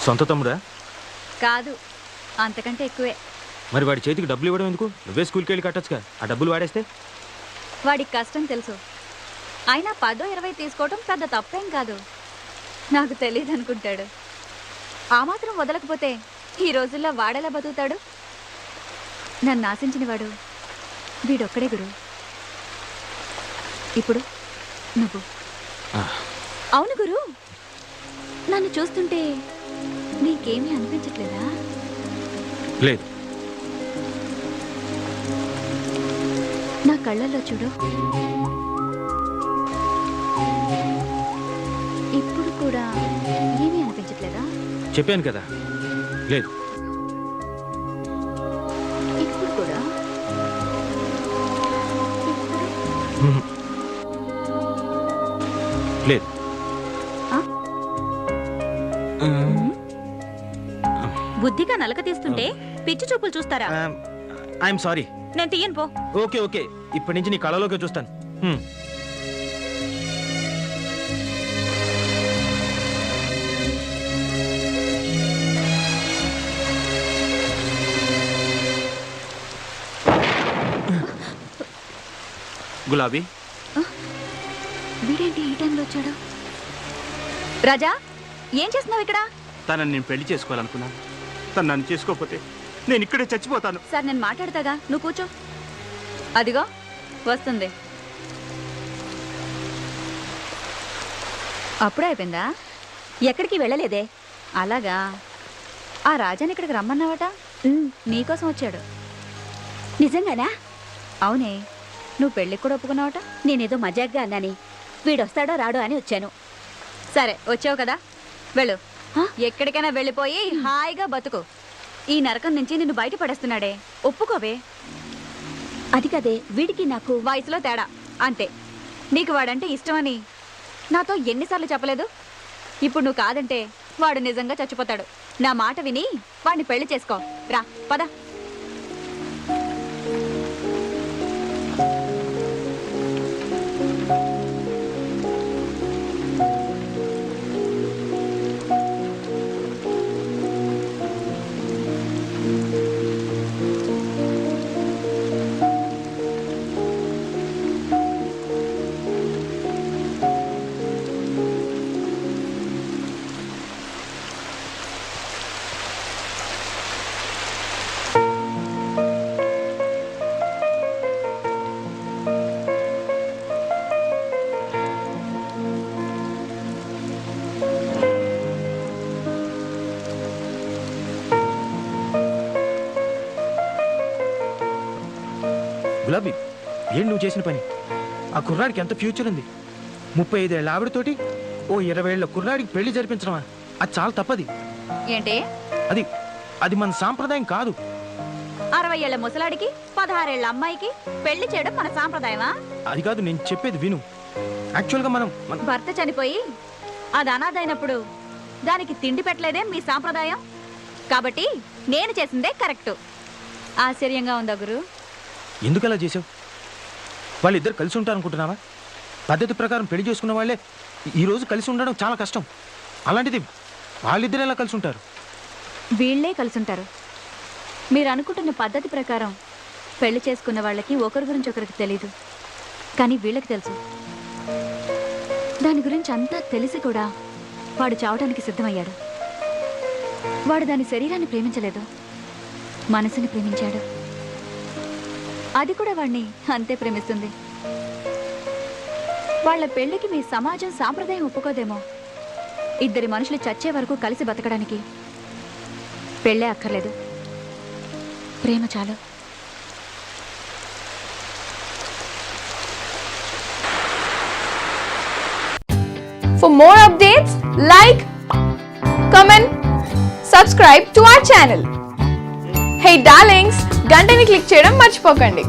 సొంత తమ్ముడా? కాదు, అంతకంటే ఎక్కువే. మరి వాడి చేతికి డబ్బులు ఇవ్వడం ఎందుకు? నువ్వే స్కూల్కి వెళ్ళి కట్టొచ్చుగా. ఆ డబ్బులు వాడేస్తే వాడికి కష్టం తెలుసు. అయినా 10-20 తీసుకోవటం పెద్ద తప్పేం కాదు. నాకు తెలియదు అనుకుంటాడు. ఆ మాత్రం వదలకపోతే ఈ రోజుల్లో వాడేలా బతుకుతాడు? నన్ను ఆశించిన వాడు వీడొక్కడే గురు. ఇప్పుడు నువ్వు. అవును గురు, నన్ను చూస్తుంటే నీకేమీ అనిపించట్లేదా? లేదు. నా కళ్ళల్లో చూడు. ఇప్పుడు కూడా ఏమీ అనిపించట్లేదా? చెప్పాను కదా, లేదు. ఇప్పుడు కూడా? లేదు. బుద్ధిగా నలక తీస్తుంటే పిచ్చి చూపులు చూస్తారా? I'm sorry. నేను తీయను పో. ఓకే ఓకే, ఇప్పటి నుంచి నీ కళలోకి చూస్తాను. గులాబీ, వీడేంటి ఈ టైంలో వచ్చాడు? రాజా, ఏం చేస్తున్నావు ఇక్కడ? తనని నేను పెళ్లి చేసుకోవాలనుకున్నాను. తను నన్ను చేసుకోకపోతే నేను ఇక్కడే చచ్చిపోతాను. సార్, నేను మాట్లాడతాగా, నువ్వు కూర్చో. అదిగో వస్తుంది. అప్పుడే అయిపోయిందా? ఎక్కడికి వెళ్ళలేదే. అలాగా, ఆ రాజాని ఇక్కడికి రమ్మన్నావట. నీకోసం వచ్చాడు. నిజంగానా? అవునే, నువ్వు పెళ్ళికి కూడా ఒప్పుకున్నావట. నేనేదో మజాగ్గా అన్నాని, వీడొస్తాడో రాడో అని వచ్చాను. సరే, వచ్చావు కదా, వెళ్ళు. ఎక్కడికైనా వెళ్ళిపోయి హాయిగా బతుకు. ఈ నరకం నుంచి నిన్ను బయటపడేస్తున్నాడే, ఒప్పుకోవే. అది కదే, వీడికి నాకు వయసులో తేడా అంతే. నీకు వాడంటే ఇష్టమని నాతో ఎన్నిసార్లు చెప్పలేదు? ఇప్పుడు నువ్వు కాదంటే వాడు నిజంగా చచ్చిపోతాడు. నా మాట విని వాడిని పెళ్లి చేసుకో. రా, పద. గులాబీ, ఏం నువ్వు చేసిన పని? ఆ కుర్రాడికి ఎంత ఫ్యూచర్ ఉంది. 35 ఏళ్ళ ఆవిడతోటి ఓ 20 ఏళ్ళ కుర్రాడికి పెళ్లి జరిపించడమా? అది చాలా తప్పది. ఏంటి అది అది మన సాంప్రదాయం కాదు. 60 ఏళ్ల ముసలాడికి 16 ఏళ్ల అమ్మాయికి పెళ్లి చేయడం మన సాంప్రదాయమా? అది కాదు, నేను చెప్పేది విను. యాక్చువల్గా మనం భర్త చనిపోయి అది అనాథైనప్పుడు దానికి తిండి పెట్టలేదే మీ సాంప్రదాయం. కాబట్టి నేను చేసిందే కరెక్ట్. ఆశ్చర్యంగా ఉందా గురు? ఎందుకు అలా చేసావు? వాళ్ళిద్దరు కలిసి ఉంటారనుకుంటున్నావా? పద్ధతి ప్రకారం పెళ్లి చేసుకున్న వాళ్ళే ఈరోజు కలిసి ఉండడం చాలా కష్టం. అలాంటిది వాళ్ళిద్దరు ఎలా కలిసి ఉంటారు? వీళ్లే కలుసుంటారు. మీరు అనుకుంటున్న పద్ధతి ప్రకారం పెళ్లి చేసుకున్న వాళ్ళకి ఒకరి గురించి ఒకరికి తెలీదు, కానీ వీళ్ళకి తెలుసు. దాని గురించి అంతా తెలిసి కూడా వాడు చావడానికి సిద్ధమయ్యాడు. వాడు దాని శరీరాన్ని ప్రేమించలేదు, మనసుని ప్రేమించాడు. అది కూడా వాణ్ణి అంతే ప్రేమిస్తుంది. వాళ్ళ పెళ్లికి మీ సమాజం సాంప్రదాయం ఒప్పుకోదేమో. ఇద్దరి మనుషులు చచ్చే వరకు కలిసి బతకడానికి పెళ్ళే అక్కర్లేదు, ప్రేమ చాలు. For more updates, like, comment, subscribe to our channel. Hey darlings, గంటని click చేయడం మర్చిపోకండి.